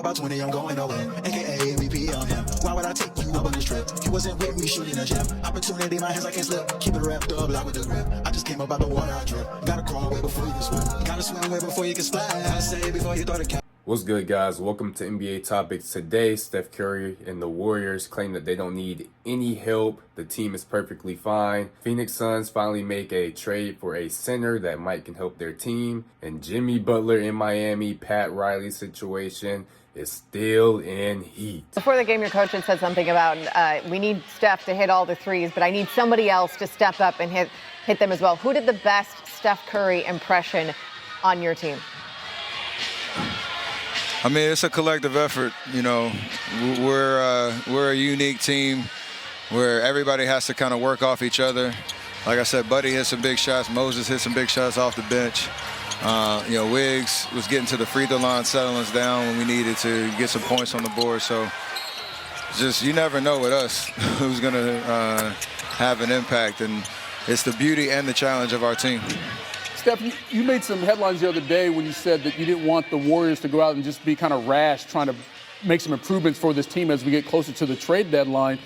about 20, I'm going over. AKA MVP on him. Why would I take you up on this trip? You wasn't with me shooting a gym. Opportunity, my hands I can't slip. Keep it wrapped up, lock with the grip. I just came up out the water, I drip. Gotta crawl way before you can swim. Gotta swim way before you can splash. I say before you throw the cap. What's good, guys? Welcome to NBA Topics. Today, Steph Curry and the Warriors claim that they don't need any help. The team is perfectly fine. Phoenix Suns finally make a trade for a center that might can help their team. And Jimmy Butler in Miami, Pat Riley's situation is still in heat. Before the game, your coach had said something about we need Steph to hit all the threes, but I need somebody else to step up and hit them as well. Who did the best Steph Curry impression on your team? I mean, it's a collective effort. You know, we're a unique team where everybody has to kind of work off each other. Like I said, Buddy hit some big shots. Moses hit some big shots off the bench. You know, Wiggs was getting to the free throw line, settling us down when we needed to get some points on the board. So just you never know with us who's going to have an impact. And it's the beauty and the challenge of our team. Steph, you made some headlines the other day when you said that you didn't want the Warriors to go out and just be kind of rash, trying to make some improvements for this team as we get closer to the trade deadline.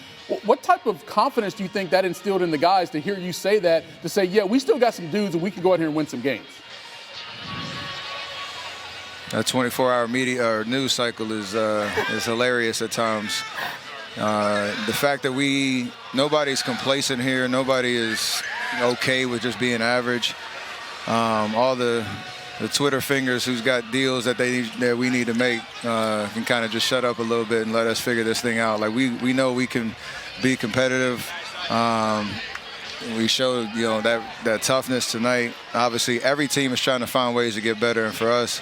What type of confidence do you think that instilled in the guys to hear you say that, to say, yeah, we still got some dudes and we can go out here and win some games? That 24-hour media or news cycle is hilarious at times. The fact that nobody's complacent here, nobody is okay with just being average. All the Twitter fingers who's got deals that we need to make can kind of just shut up a little bit and let us figure this thing out. Like we know we can be competitive. We showed that toughness tonight. Obviously, every team is trying to find ways to get better, and for us,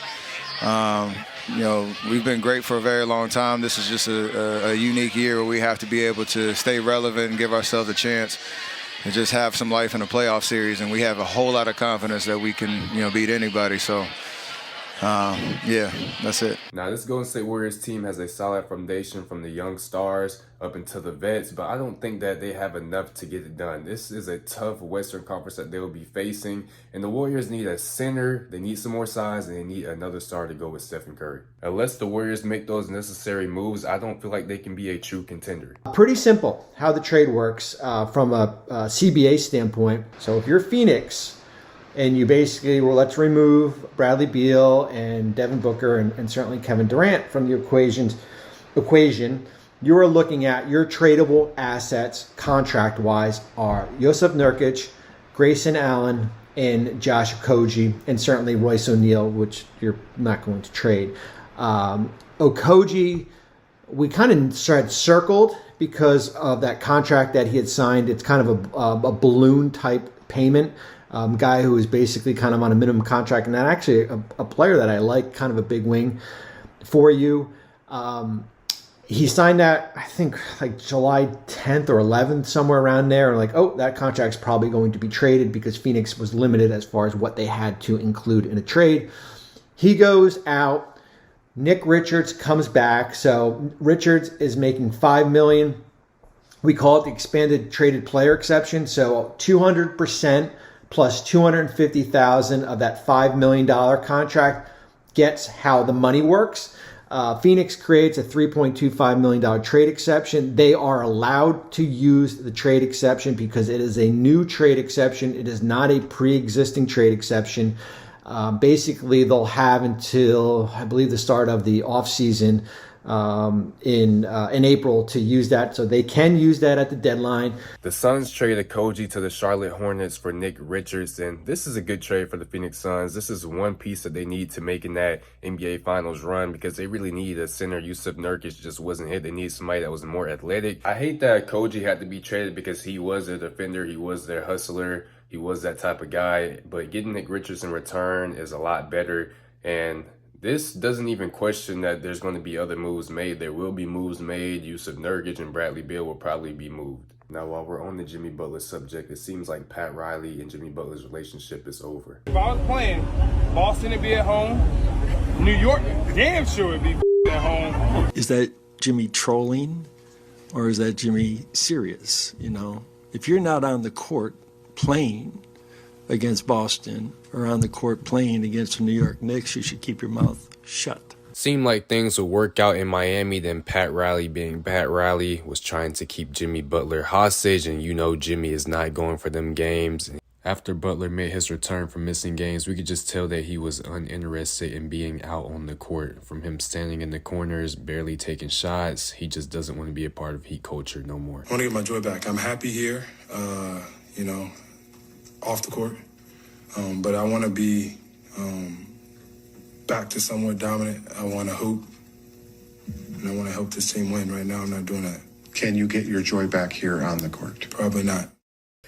we've been great for a very long time. This is just a unique year where we have to be able to stay relevant and give ourselves a chance and just have some life in a playoff series, and we have a whole lot of confidence that we can, beat anybody. So, yeah, that's it. Now, this Golden State Warriors team has a solid foundation from the young stars up into the vets, but I don't think that they have enough to get it done. This is a tough Western Conference that they will be facing, and the Warriors need a center, they need some more size, and they need another star to go with Stephen Curry. Unless the Warriors make those necessary moves, I don't feel like they can be a true contender. Pretty simple how the trade works from a CBA standpoint. So if you're Phoenix, and you basically, let's remove Bradley Beal and Devin Booker and certainly Kevin Durant from the equation. You are looking at your tradable assets contract-wise are Jusuf Nurkic, Grayson Allen, and Josh Okogie, and certainly Royce O'Neal, which you're not going to trade. Okogie, we kind of started circled because of that contract that he had signed. It's kind of a balloon-type payment. Guy who is basically kind of on a minimum contract, and that actually a player that I like, kind of a big wing for you. He signed that, I think, like July 10th or 11th, somewhere around there. Like, that contract's probably going to be traded because Phoenix was limited as far as what they had to include in a trade. He goes out. Nick Richards comes back. So Richards is making $5 million. We call it the expanded traded player exception. So 200% plus $250,000 of that $5 million contract gets how the money works. Phoenix creates a $3.25 million trade exception. They are allowed to use the trade exception because it is a new trade exception. It is not a pre-existing trade exception. Basically, they'll have until, I believe, the start of the offseason in April to use that, so they can use that at the deadline. The Suns traded Okogie to the Charlotte Hornets for Nick Richards, and this is a good trade for the Phoenix Suns. This is one piece that they need to make in that NBA Finals run because they really need a center. Jusuf Nurkic just wasn't hit. They need somebody that was more athletic. I hate that Okogie had to be traded because he was a defender, he was their hustler, he was that type of guy, but getting Nick Richards in return is a lot better, and this doesn't even question that there's going to be other moves made. There will be moves made. Jusuf Nurkic and Bradley Beal will probably be moved. Now, while we're on the Jimmy Butler subject, it seems like Pat Riley and Jimmy Butler's relationship is over. If I was playing, Boston would be at home. New York, damn sure would be at home. Is that Jimmy trolling or is that Jimmy serious? If you're not on the court playing against Boston or on the court playing against the New York Knicks, you should keep your mouth shut. Seemed like things would work out in Miami, then Pat Riley, being Pat Riley, was trying to keep Jimmy Butler hostage, and you know Jimmy is not going for them games. After Butler made his return from missing games, we could just tell that he was uninterested in being out on the court. From him standing in the corners, barely taking shots, he just doesn't want to be a part of Heat culture no more. I want to get my joy back. I'm happy here, off the court, but I want to be back to somewhat dominant. I want to hoop, and I want to help this team win. Right now, I'm not doing that. Can you get your joy back here on the court? Probably not.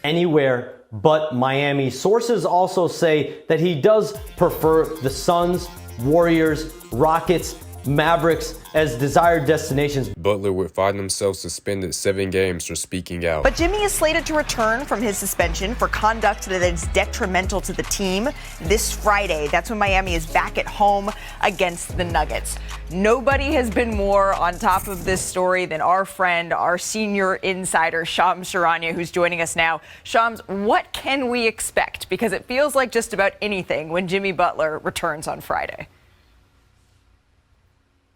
Anywhere but Miami. Sources also say that he does prefer the Suns, Warriors, Rockets, Mavericks as desired destinations. Butler would find himself suspended 7 games for speaking out. But Jimmy is slated to return from his suspension for conduct that is detrimental to the team this Friday. That's when Miami is back at home against the Nuggets. Nobody has been more on top of this story than our friend, our senior insider, Shams Charania, who's joining us now. Shams, what can we expect? Because it feels like just about anything when Jimmy Butler returns on Friday.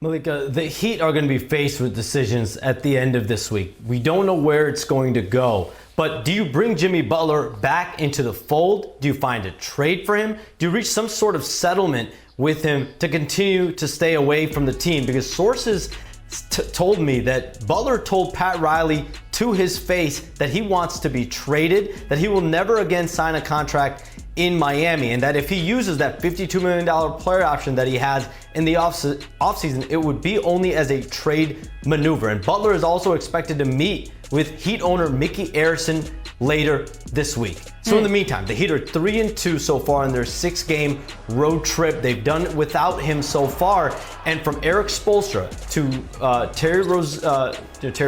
Malika, the Heat are going to be faced with decisions at the end of this week. We don't know where it's going to go. But do you bring Jimmy Butler back into the fold? Do you find a trade for him? Do you reach some sort of settlement with him to continue to stay away from the team? Because sources told me that Butler told Pat Riley to his face that he wants to be traded, that he will never again sign a contract in Miami, and that if he uses that $52 million player option that he has in the offseason, it would be only as a trade maneuver. And Butler is also expected to meet with Heat owner Mickey Arison later this week. So in the meantime, the Heat are 3-2 so far in their 6-game road trip. They've done it without him so far. And from Eric Spoelstra to Terry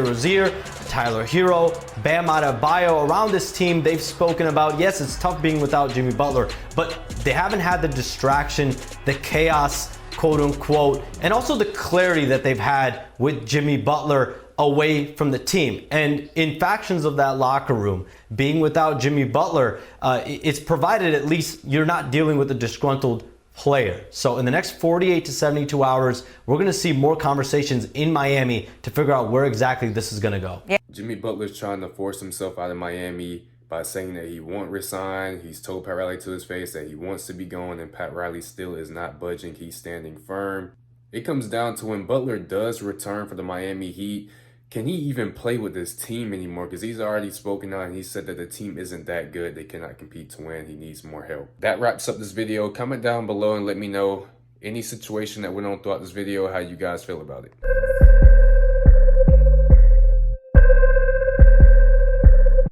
Rozier, Tyler Hero, Bam Adebayo, around this team, they've spoken about, yes, it's tough being without Jimmy Butler, but they haven't had the distraction, the chaos, quote unquote, and also the clarity that they've had with Jimmy Butler away from the team. And in factions of that locker room, being without Jimmy Butler, it's provided at least you're not dealing with a disgruntled player. So in the next 48 to 72 hours, we're going to see more conversations in Miami to figure out where exactly this is going to go. Yeah. Jimmy Butler's trying to force himself out of Miami by saying that he won't resign. He's told Pat Riley to his face that he wants to be going, and Pat Riley still is not budging. He's standing firm. It comes down to when Butler does return for the Miami Heat, can he even play with this team anymore? Because he's already spoken out and he said that the team isn't that good. They cannot compete to win. He needs more help. That wraps up this video. Comment down below and let me know any situation that went on throughout this video, how you guys feel about it.